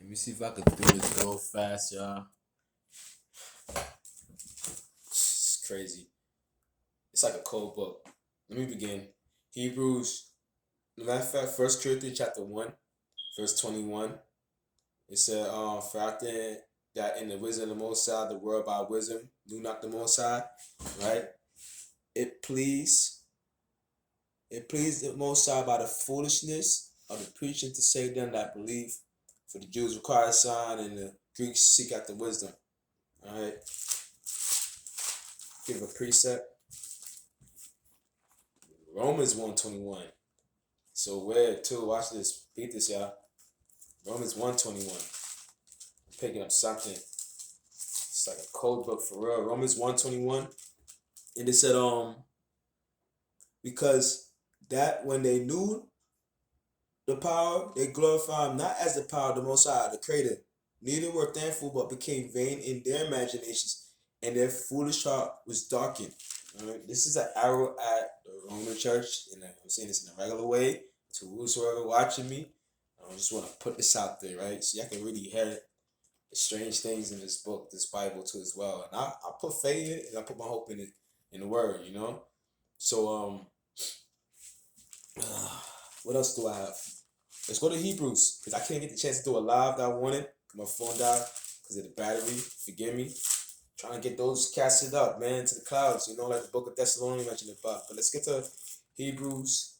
Let me see if I can do this real fast, y'all. It's crazy. It's like a cold book. Let me begin. Hebrews, matter of fact, First Corinthians chapter 1, verse 21. It said, for I think that in the wisdom of the Most High, the world by wisdom knew not the Most High, right? It pleased the Most High by the foolishness of the preaching to save them that believe. For the Jews require a sign, and the Greeks seek after wisdom. All right. Give a precept. Romans 1:21. So weird too. Watch this. Beat this, y'all. Romans 1:21. I'm picking up something. It's like a code book for real. Romans 1:21. And it said, because that when they knew the power, they glorified him not as the power of the Most High, the Creator. Neither were thankful, but became vain in their imaginations, and their foolish heart was darkened. All right, this is an arrow at the Roman Church, and I'm saying this in a regular way to whosoever watching me. I just want to put this out there, right? So y'all can really hear the strange things in this book, this Bible too, as well. And I put faith in it, and I put my hope in it, in the Word, you know. So what else do I have? Let's go to Hebrews, because I couldn't get the chance to do a live that I wanted. My phone died because of the battery. Forgive me. Trying to get those casted up, man, to the clouds, you know, like the book of Thessalonians mentioned about. But let's get to Hebrews,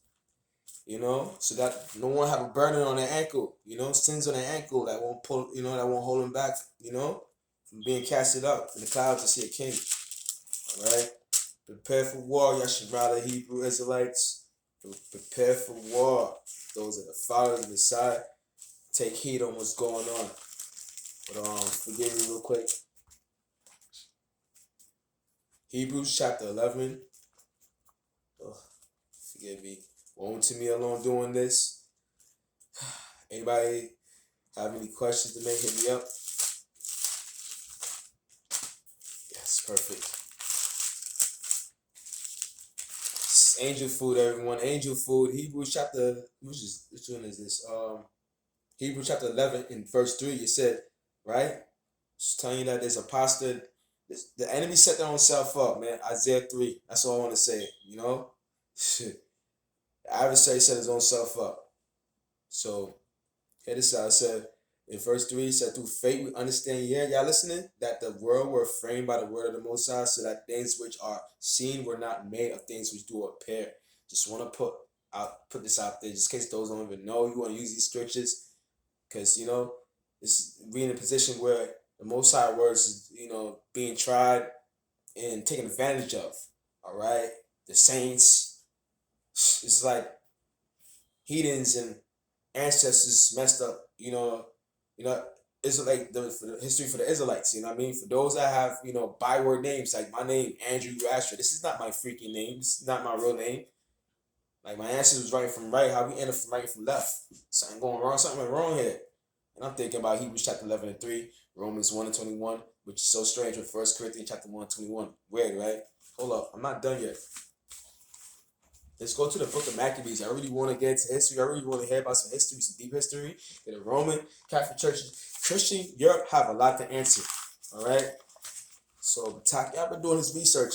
you know, so that no one have a burden on their ankle, you know, sins on their ankle that won't pull, you know, that won't hold them back, you know, from being casted up in the clouds to see a king. All right. Prepare for war, Yasharala, Hebrew Israelites. Prepare for war. Those that are following the side, take heed on what's going on. But forgive me real quick. Hebrews chapter 11. Oh, forgive me. Woe to me alone doing this. Anybody have any questions to make? Hit me up. Yes, perfect. It's angel food, everyone. Angel food. Hebrews chapter, which one is this? Hebrews chapter 11 in verse 3. It said, right? It's telling you that there's a apostate. The enemy set their own self up, man. Isaiah 3. That's all I want to say, you know? Shit. The adversary set his own self up. So, here this out. It said, in verse 3, it said, through faith we understand, yeah, y'all listening? That the world were framed by the word of the Most High, so that things which are seen were not made of things which do appear. Just want to put this out there, just in case those don't even know. You want to use these scriptures, because, you know, we in a position where the Most High words is, you know, being tried and taken advantage of. All right, the saints, it's like heathens and ancestors messed up. You know, it's like the history for the Israelites. You know what I mean? For those that have, you know, byword names like my name, Andrew Asher. This is not my freaking name. This is not my real name. Like my ancestors was right from right. How we end up from right from left? Something going wrong. Something went wrong here. And I'm thinking about Hebrews chapter 11 and 3, Romans 1 and 21, which is so strange with First Corinthians chapter 1 and 21. Weird, right? Hold up. I'm not done yet. Let's go to the book of Maccabees. I really want to get into history. I really want to hear about some history, some deep history. In the Roman Catholic Church, Christian Europe have a lot to answer. All right? So, y'all been doing his research.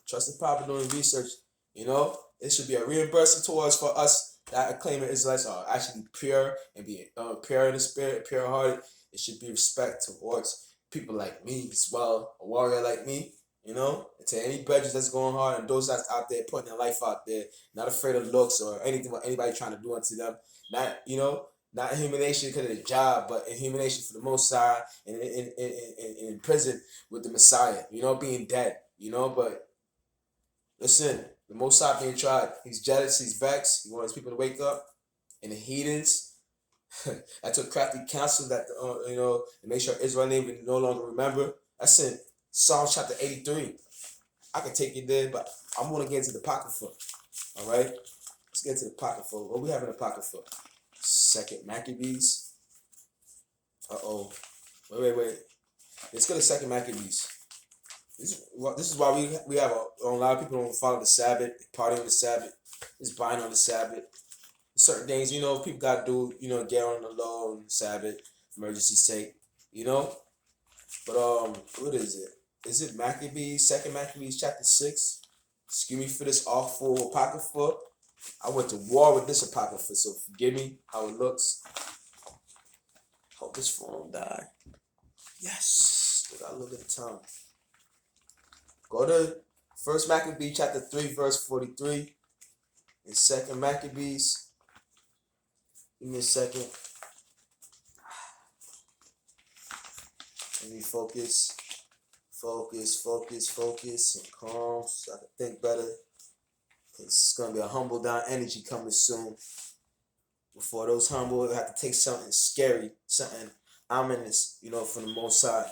Trusted Papa doing research. You know, it should be a reimbursement towards for us that claiming Israelites are actually pure and be pure in the spirit, pure hearted. It should be respect towards people like me as well, a warrior like me. You know, and to any brethren that's going hard and those that's out there putting their life out there, not afraid of looks or anything what anybody trying to do unto them. Not, you know, not humiliation because of the job, but humiliation for the Most High and in prison with the Messiah. You know, being dead. You know, but listen, the Most High being tried. He's jealous. He's vexed. He wants people to wake up. And the heathens, I took crafty counsel that you know, to make sure Israel name would no longer remember. That's in Psalm chapter 83. I can take you there, but I'm gonna get into the Apocrypha. All right, let's get to the Apocrypha. What we have in the Apocrypha? Second Maccabees. Wait. Let's go to Second Maccabees. This is why we have a lot of people don't follow the Sabbath, party on the Sabbath, just buying on the Sabbath. Certain things, you know, people got to do, you know, get on the low on the Sabbath emergency sake, you know. But what is it? Is it Maccabees? Second Maccabees chapter 6. Excuse me for this awful apocrypha. I went to war with this apocrypha, so forgive me how it looks. Hope this phone don't die. Yes. We gotta look at the time. Go to First Maccabees chapter 3, verse 43. And Second Maccabees. Give me a second. Let me focus, and calm so I can think better. It's gonna be a humble down energy coming soon. Before those humble, we have to take something scary, something ominous, from the Most High.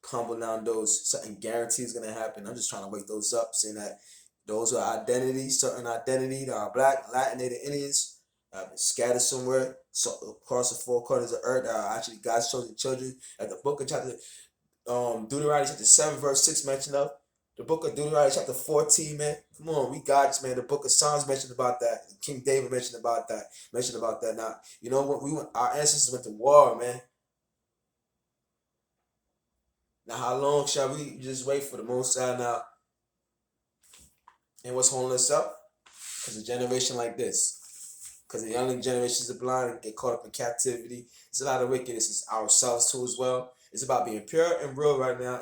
Humble down those, something guaranteed is gonna happen. I'm just trying to wake those up, saying that those are identities, certain identity that are Black, Latin, Native Indians, have been scattered somewhere, so across the four corners of earth, that are actually God's chosen children. At the book of chapter Deuteronomy chapter 7, verse 6 mentioned of. The book of Deuteronomy chapter 14, man. Come on, we God's, man. The book of Psalms mentioned about that. King David mentioned about that. Now, you know what? Our ancestors went to war, man. Now, how long shall we just wait for the Most High now? And what's holding us up? Because a generation like this. Because the younger generations are blind and get caught up in captivity. It's a lot of wickedness. It's ourselves too as well. It's about being pure and real right now,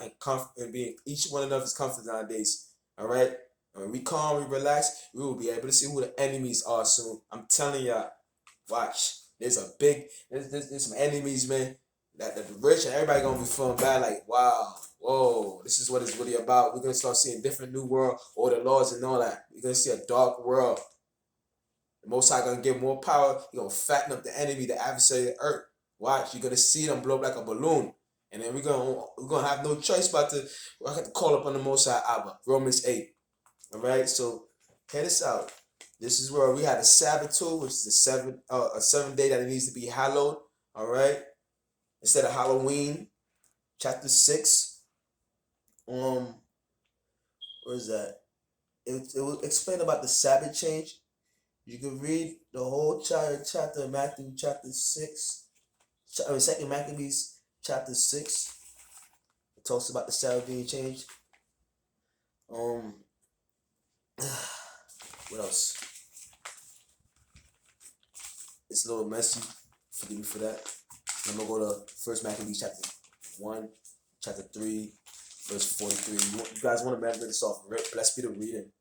and being each one of us comfort nowadays. All right? And when we calm, we relax, we will be able to see who the enemies are soon. I'm telling y'all, watch. There's some enemies, man. That the rich and everybody gonna be feeling bad, like, wow, whoa, this is what it's really about. We're gonna start seeing different new world, all the laws and all that. We're gonna see a dark world. The Most High gonna give more power. You're gonna fatten up the enemy, the adversary of the earth. Watch, you're gonna see them blow up like a balloon. And then we're gonna have no choice but to I have to call upon the Most High Abba. Romans 8. Alright, so hear this out. This is where we had a Sabbath too, which is a seventh day that it needs to be hallowed. Alright. Instead of Halloween, chapter 6. What is that? It will explain about the Sabbath change. You can read the whole chapter of Matthew chapter 6. Second Maccabees chapter 6. It talks about the Sabbath being changed. What else? It's a little messy. Forgive me for that. I'm gonna go to First Maccabees chapter 1, chapter 3, verse 43. You guys want to remember this off? Blessed be the reading.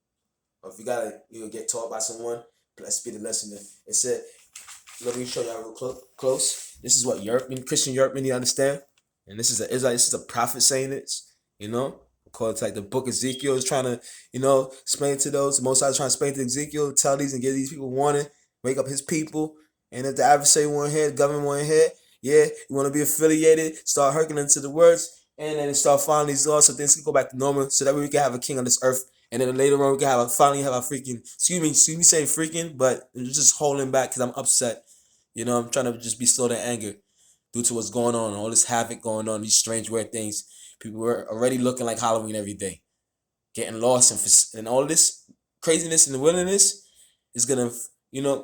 Or if you gotta get taught by someone, blessed be the listener. It said, let me show y'all real close. This is what Christian European, you understand? And this is a prophet saying this, Called like the book of Ezekiel is trying to, explain to those. Most I trying to explain to Ezekiel, tell these and give these people warning, wake up his people. And if the adversary want here, the government want here, yeah, you want to be affiliated, start hearkening into the words, and then start following these laws so things can go back to normal, so that way we can have a king on this earth. And then later on we can finally have a freaking, excuse me saying freaking, but it's just holding back because I'm upset. I'm trying to just be slow to anger due to what's going on, all this havoc going on, these strange weird things. People were already looking like Halloween every day, getting lost, and all this craziness in the wilderness is gonna,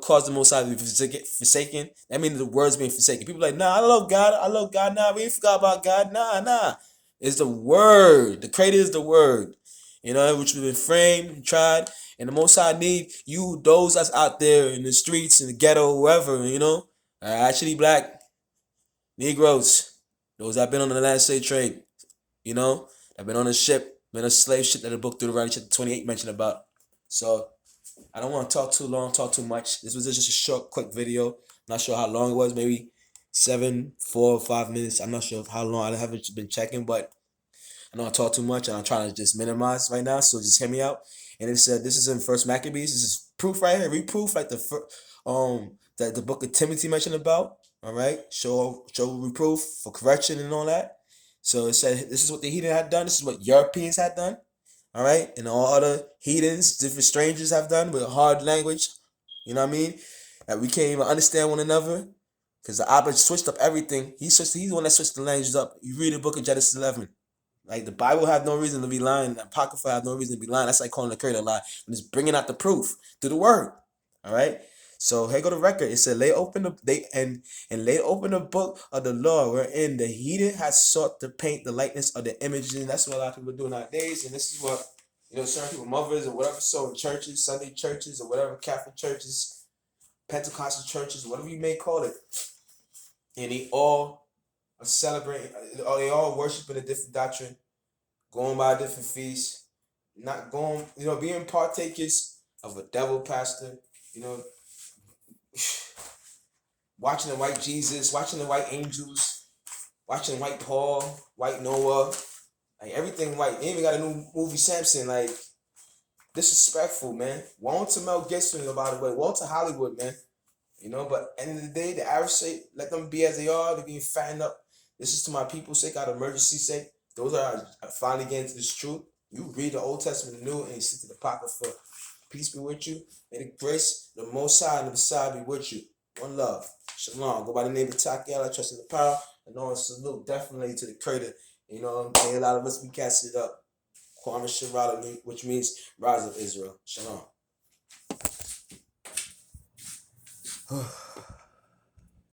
cause the Most High to be forsaken. That means the word's being forsaken. People are like, nah, I love God. Nah, we ain't forgot about God. Nah. It's the word. The Creator is the word. Which has been framed, tried, and the Most High need you, those that's out there in the streets, in the ghetto, wherever, are actually Black, Negroes, those that have been on the land slave trade, that been on a ship, been a slave ship that the book Deuteronomy chapter 28 mentioned about. So I don't want to talk too long, talk too much. This was just a short, quick video. Not sure how long it was, maybe 4 or 5 minutes. I'm not sure how long. I haven't been checking, but I don't want to talk too much, and I'm trying to just minimize right now. So just hear me out. And it said this is in First Maccabees. This is proof right here, reproof like that the book of Timothy mentioned about. All right, show reproof for correction and all that. So it said this is what the heathen had done. This is what Europeans had done. All right, and all other heathens, different strangers have done with hard language. You know what I mean? That we can't even understand one another because the Abba switched up everything. He's the one that switched the languages up. You read the book of Genesis 11. Like the Bible have no reason to be lying. The Apocrypha have no reason to be lying. That's like calling the Creator a lie. And it's bringing out the proof through the word. All right. So here go the record. It said, lay open the they and lay open the book of the law, wherein the heathen has sought to paint the likeness of the image. And that's what a lot of people do nowadays. And this is what, certain people, mothers or whatever, so in churches, Sunday churches or whatever, Catholic churches, Pentecostal churches, whatever you may call it, and they all are celebrating, or they all worshiping a different doctrine, going by a different feast, not going, being partakers of a devil pastor, you know, watching the white Jesus, watching the white angels, watching white Paul, white Noah, like everything white. They even got a new movie, Samson, like disrespectful, man. Woe to Mel Gibson, by the way. Woe to Hollywood, man. But end of the day, the average say, let them be as they are. They're being fattened up. This is to my people's sake, out of emergency sake. Those are finally getting to this truth. You read the Old Testament and New, and you stick to the pocket for peace be with you. May the grace, the Most High, and the Messiah be with you. One love. Shalom. Go by the name of Takiel. I trust in the power. And no one salute definitely to the creator. A lot of us, we cast it up. Kwame Sharada, which means rise of Israel. Shalom.